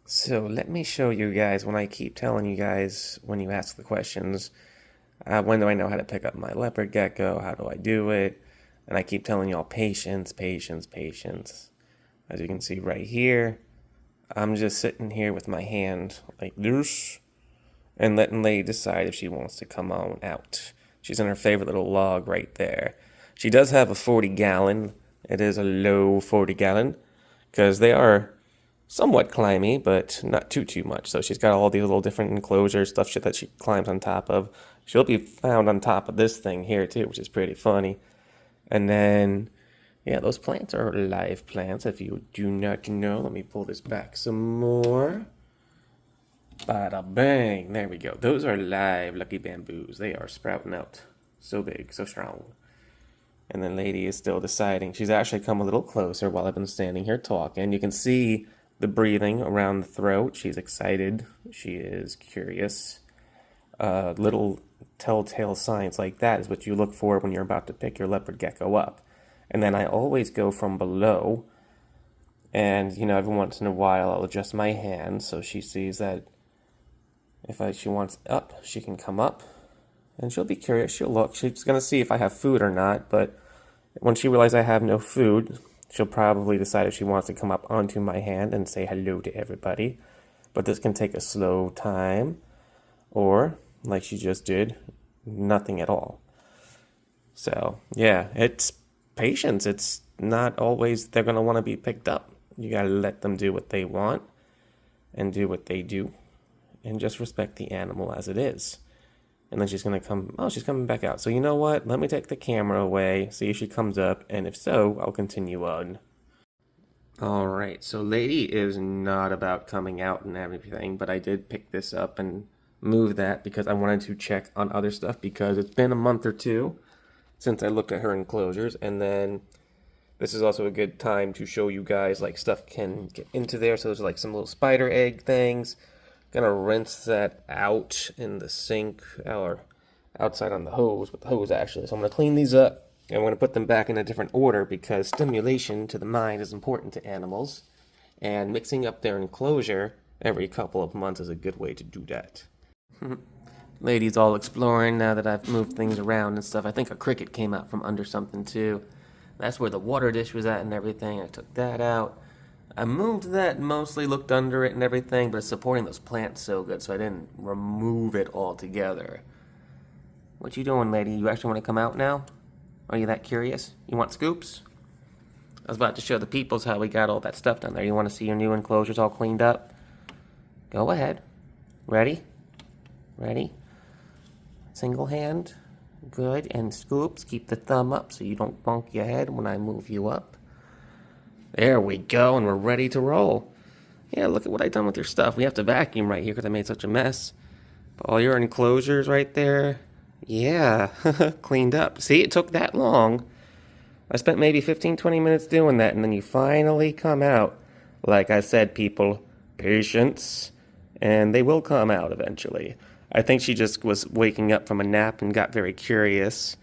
So let me show you guys when I keep telling you guys when you ask the questions, when do I know how to pick up my leopard gecko? How do I do it? And I keep telling y'all patience, patience, patience. As you can see right here, I'm just sitting here with my hand like this and letting Lady decide if she wants to come on out. She's in her favorite little log right there. She does have a 40 gallon. It is a low 40 gallon because they are somewhat climby, but not too much. So she's got all these little different enclosures, stuff that she climbs on top of. She'll be found on top of this thing here too, which is pretty funny. And then, yeah, those plants are live plants. If you do not know, let me pull this back some more. Bada bang, there we go. Those are live lucky bamboos. They are sprouting out so big, so strong. And then Lady is still deciding. She's actually come a little closer while I've been standing here talking. You can see the breathing around the throat. She's excited. She is curious. Little telltale signs like that is what you look for when you're about to pick your leopard gecko up. And then I always go from below. And, you know, every once in a while I'll adjust my hand so she sees that if she wants up, she can come up. And she'll be curious. She'll look. She's going to see if I have food or not. But when she realizes I have no food, she'll probably decide if she wants to come up onto my hand and say hello to everybody. But this can take a slow time. Or, like she just did, nothing at all. So, yeah, it's patience. It's not always they're going to want to be picked up. You got to let them do what they want and do what they do. And just respect the animal as it is. And then she's going to come, oh, she's coming back out. So you know what? Let me take the camera away, see if she comes up, and if so, I'll continue on. All right, so Lady is not about coming out and everything, but I did pick this up and move that because I wanted to check on other stuff because it's been a month or two since I looked at her enclosures. And then this is also a good time to show you guys like stuff can get into there. So there's like some little spider egg things. Gonna rinse that out in the sink or outside on the hose with the hose actually. So I'm gonna clean these up and I'm gonna put them back in a different order because stimulation to the mind is important to animals, and mixing up their enclosure every couple of months is a good way to do that. Lady's all exploring now that I've moved things around and stuff. I think a cricket came out from under something too. That's where the water dish was at and everything. I took that out. I moved that, mostly looked under it and everything, but it's supporting those plants so good, so I didn't remove it altogether. What you doing, Lady? You actually want to come out now? Are you that curious? You want scoops? I was about to show the peoples how we got all that stuff down there. You want to see your new enclosures all cleaned up? Go ahead. Ready? Ready? Single hand. Good. And scoops. Keep the thumb up so you don't bonk your head when I move you up. There we go, and we're ready to roll. Yeah, look at what I've done with your stuff. We have to vacuum right here because I made such a mess. But all your enclosures right there, yeah, cleaned up. See, it took that long. I spent maybe 15-20 minutes doing that, and then you finally come out. Like I said, people, patience, and they will come out eventually. I think she just was waking up from a nap and got very curious.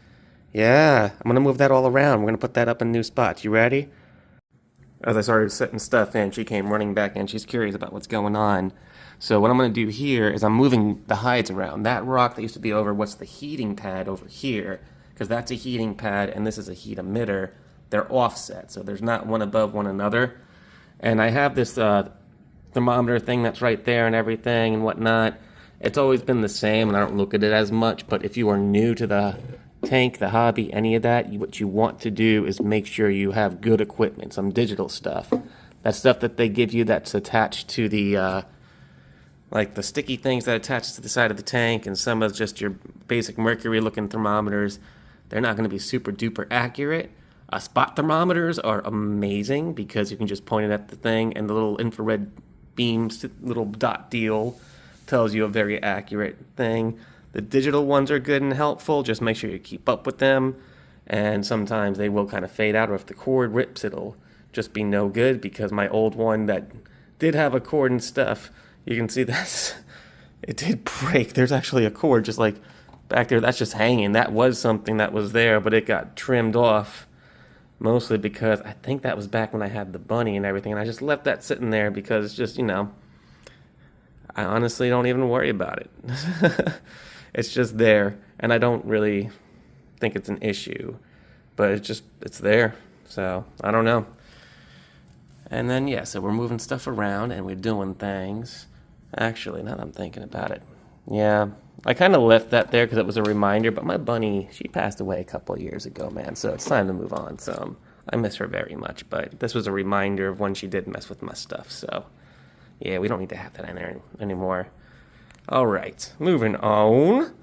Yeah, I'm going to move that all around. We're going to put that up in new spots. You ready? As I started setting stuff in, she came running back in. She's curious about what's going on. So what I'm going to do here is I'm moving the hides around. That rock that used to be over what's the heating pad over here, because that's a heating pad and this is a heat emitter. They're offset, so there's not one above one another. And I have this thermometer thing that's right there and everything and whatnot. It's always been the same, and I don't look at it as much, but if you are new to the tank, the hobby, any of that, what you want to do is make sure you have good equipment, some digital stuff. That stuff that they give you that's attached to the, like the sticky things that attach to the side of the tank, and some of just your basic mercury-looking thermometers. They're not going to be super duper accurate. Spot thermometers are amazing because you can just point it at the thing, and the little infrared beams, little dot deal, tells you a very accurate thing. The digital ones are good and helpful. Just make sure you keep up with them. And sometimes they will kind of fade out, or if the cord rips, it'll just be no good, because my old one that did have a cord and stuff, you can see this, it did break. There's actually a cord just like back there. That's just hanging. That was something that was there, but it got trimmed off. Mostly because I think that was back when I had the bunny and everything. And I just left that sitting there because it's just, you know, I honestly don't even worry about it. It's just there, and I don't really think it's an issue, but it's there. So I don't know. And then yeah, so we're moving stuff around and we're doing things. Actually, now that I'm thinking about it, yeah, I kind of left that there because it was a reminder. But my bunny, she passed away a couple of years ago, man. So it's time to move on. So I miss her very much. But this was a reminder of when she did mess with my stuff. So yeah, we don't need to have that in there anymore. All right, moving on.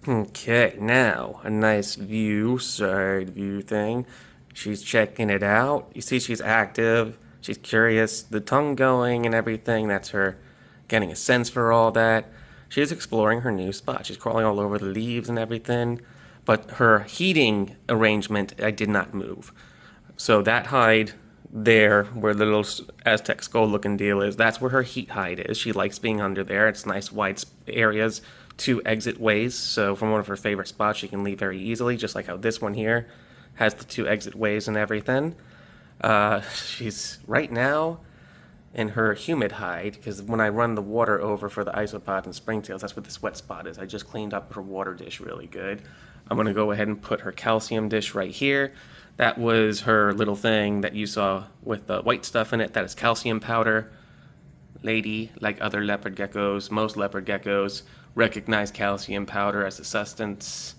Okay, now a nice side view thing. She's checking it out. You see she's active, she's curious, the tongue going and everything. That's her getting a sense for all that. She's exploring her new spot. She's crawling all over the leaves and everything. But her heating arrangement, I did not move. So that hide there, where the little Aztec skull looking deal is, that's where her heat hide is. She likes being under there. It's nice wide areas, 2 exit ways. So from one of her favorite spots, she can leave very easily, just like how this one here has the 2 exit ways and everything. She's right now in her humid hide, because when I run the water over for the isopod and springtails, that's what this wet spot is. I just cleaned up her water dish really good. I'm going to go ahead and put her calcium dish right here. That was her little thing that you saw with the white stuff in it. That is calcium powder. Lady, like other leopard geckos, most leopard geckos recognize calcium powder as a sustenance.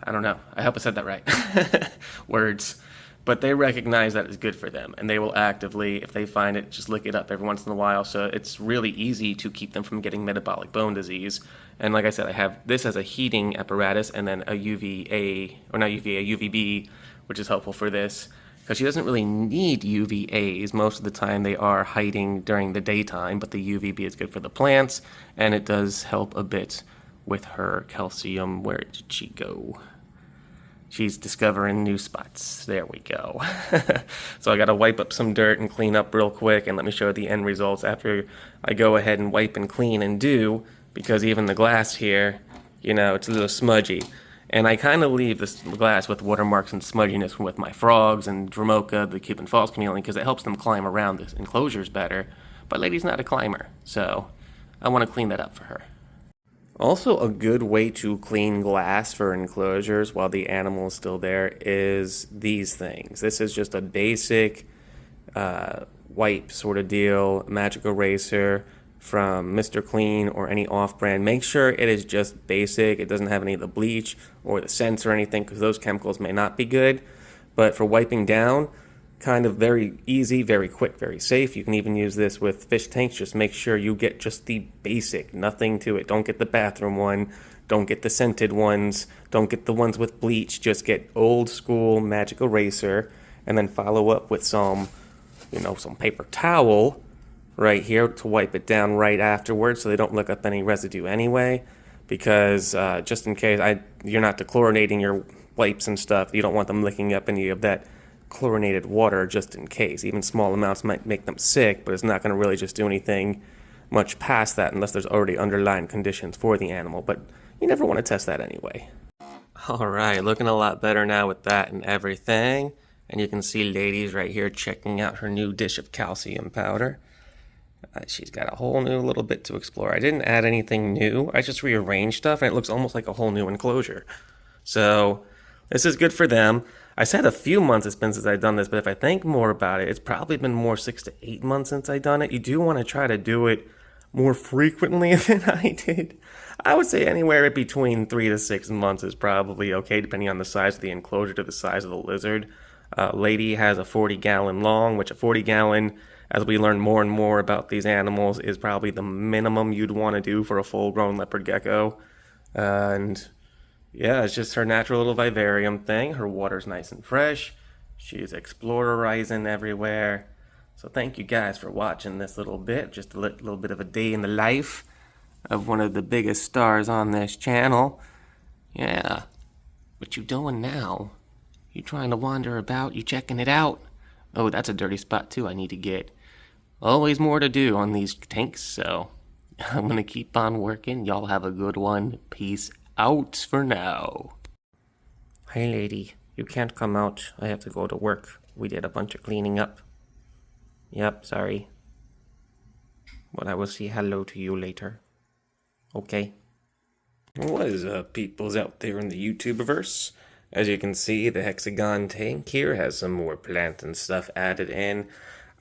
I don't know. I hope I said that right. Words. But they recognize that it's good for them, and they will actively, if they find it, just look it up every once in a while. So it's really easy to keep them from getting metabolic bone disease. And like I said, I have this as a heating apparatus, and then a UVA, or not UVA, UVB, which is helpful for this, because she doesn't really need UVAs. Most of the time they are hiding during the daytime, but the UVB is good for the plants, and it does help a bit with her calcium. Where did she go? She's discovering new spots. There we go. So I got to wipe up some dirt and clean up real quick, and let me show you the end results after I go ahead and wipe and clean and do, because even the glass here, you know, it's a little smudgy. And I kind of leave this glass with watermarks and smudginess with my frogs and Dromoka, the Cuban false chameleon, because it helps them climb around the enclosures better. But Lady's not a climber, so I want to clean that up for her. Also, a good way to clean glass for enclosures while the animal is still there is these things. This is just a basic wipe sort of deal, magic eraser from Mr. Clean or any off-brand. Make sure it is just basic. It doesn't have any of the bleach or the scents or anything, because those chemicals may not be good. But for wiping down, kind of very easy, very quick, very safe. You can even use this with fish tanks. Just make sure you get just the basic, nothing to it. Don't get the bathroom one. Don't get the scented ones. Don't get the ones with bleach. Just get old school magic eraser, and then follow up with some, some paper towel right here to wipe it down right afterwards, so they don't lick up any residue anyway. Because just in case you're not dechlorinating your wipes and stuff, you don't want them licking up any of that chlorinated water just in case. Even small amounts might make them sick, but it's not going to really just do anything much past that unless there's already underlying conditions for the animal. But you never want to test that anyway. Alright, looking a lot better now with that and everything. And you can see Lady's right here checking out her new dish of calcium powder. She's got a whole new little bit to explore. I didn't add anything new. I just rearranged stuff, and it looks almost like a whole new enclosure. So this is good for them. I said a few months it's been since I've done this, but if I think more about it, it's probably been more 6 to 8 months since I've done it. You do want to try to do it more frequently than I did. I would say anywhere between 3 to 6 months is probably okay, depending on the size of the enclosure to the size of the lizard. Lady has a 40-gallon long, which a 40-gallon, as we learn more and more about these animals, is probably the minimum you'd want to do for a full-grown leopard gecko. And yeah, it's just her natural little vivarium thing. Her water's nice and fresh. She's explorizing everywhere. So thank you guys for watching this little bit. Just a little bit of a day in the life of one of the biggest stars on this channel. Yeah. What you doing now? You trying to wander about? You checking it out? Oh, that's a dirty spot too I need to get. Always more to do on these tanks, so I'm gonna keep on working. Y'all have a good one. Peace out for now. Hey Lady, you can't come out. I have to go to work. We did a bunch of cleaning up. Yep, sorry. But I will say hello to you later. Okay? What is up, peoples out there in the YouTubeverse? As you can see, the hexagon tank here has some more plant and stuff added in.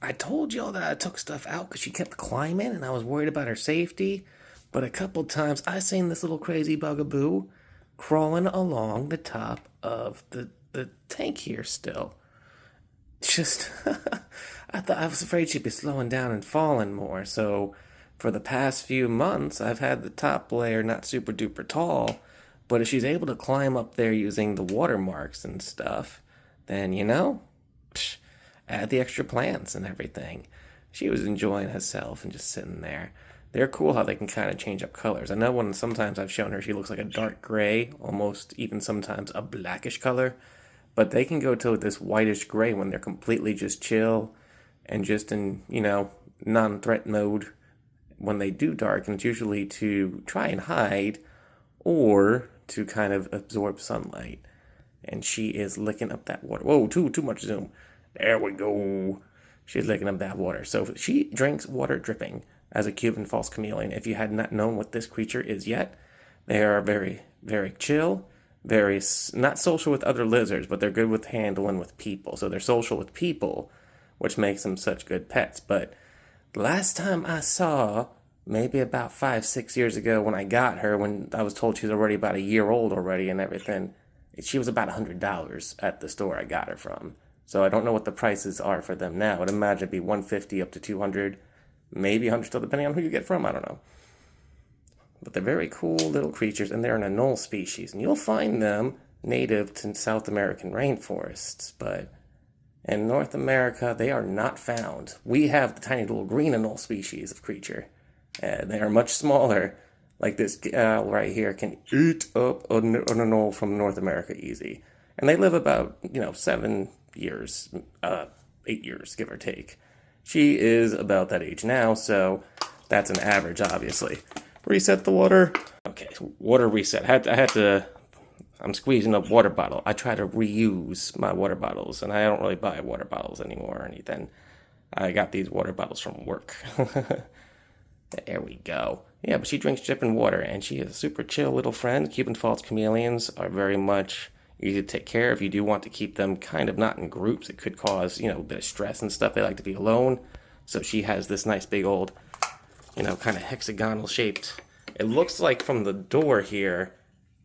I told y'all that I took stuff out because she kept climbing and I was worried about her safety. But a couple times I seen this little crazy bugaboo crawling along the top of the tank here still. Just, I was afraid she'd be slowing down and falling more, so for the past few months, I've had the top layer not super duper tall, but if she's able to climb up there using the watermarks and stuff, then, psh, add the extra plants and everything. She was enjoying herself and just sitting there. They're cool how they can kind of change up colors. I know when sometimes I've shown her she looks like a dark gray, almost even sometimes a blackish color, but they can go to this whitish gray when they're completely just chill and just in, non-threat mode. When they do darken, it's usually to try and hide or to kind of absorb sunlight. And she is licking up that water. Whoa, too much zoom. There we go. She's licking up that water. So she drinks water dripping as a Cuban false chameleon. If you had not known what this creature is yet, they are very, very chill, very not social with other lizards, but they're good with handling with people. So they're social with people, which makes them such good pets. But last time I saw, maybe about 5-6 years ago when I got her, when I was told she was already about a year old already and everything, she was about $100 at the store I got her from. So I don't know what the prices are for them now. I'd imagine it'd be $150 up to $200, maybe $100 still, depending on who you get from. I don't know. But they're very cool little creatures, and they're an anole species. And you'll find them native to South American rainforests, but in North America, they are not found. We have the tiny little green anole species of creature. They are much smaller. Like this gal right here can eat up an anole from North America easy. And they live about, 7 years, 8 years, give or take. She is about that age now, so that's an average, obviously. Reset the water. Okay, water reset. I'm squeezing a water bottle. I try to reuse my water bottles, and I don't really buy water bottles anymore or anything. I got these water bottles from work. There we go. Yeah, but she drinks dripping water, and she is a super chill little friend. Cuban false chameleons are very much easy to take care of. You do want to keep them kind of not in groups. It could cause, a bit of stress and stuff. They like to be alone. So she has this nice big old, kind of hexagonal shaped. It looks like from the door here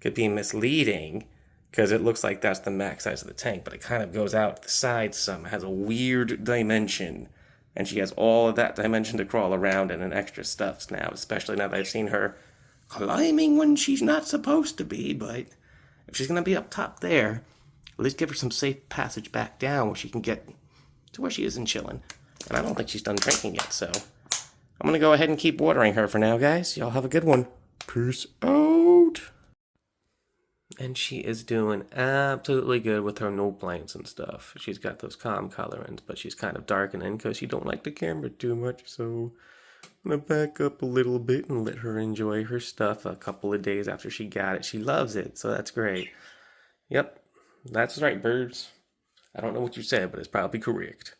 could be misleading because it looks like that's the max size of the tank, but it kind of goes out the side some. It has a weird dimension, and she has all of that dimension to crawl around in and extra stuffs now, especially now that I've seen her climbing when she's not supposed to be. But if she's going to be up top there, at least give her some safe passage back down where she can get to where she is and chilling. And I don't think she's done drinking yet, so I'm going to go ahead and keep watering her for now, guys. Y'all have a good one. Peace out. And she is doing absolutely good with her no plants and stuff. She's got those calm colorings, but she's kind of darkening because she don't like the camera too much. So I'm going to back up a little bit and let her enjoy her stuff a couple of days after she got it. She loves it, so that's great. Yep, that's right, birds. I don't know what you said, but it's probably correct.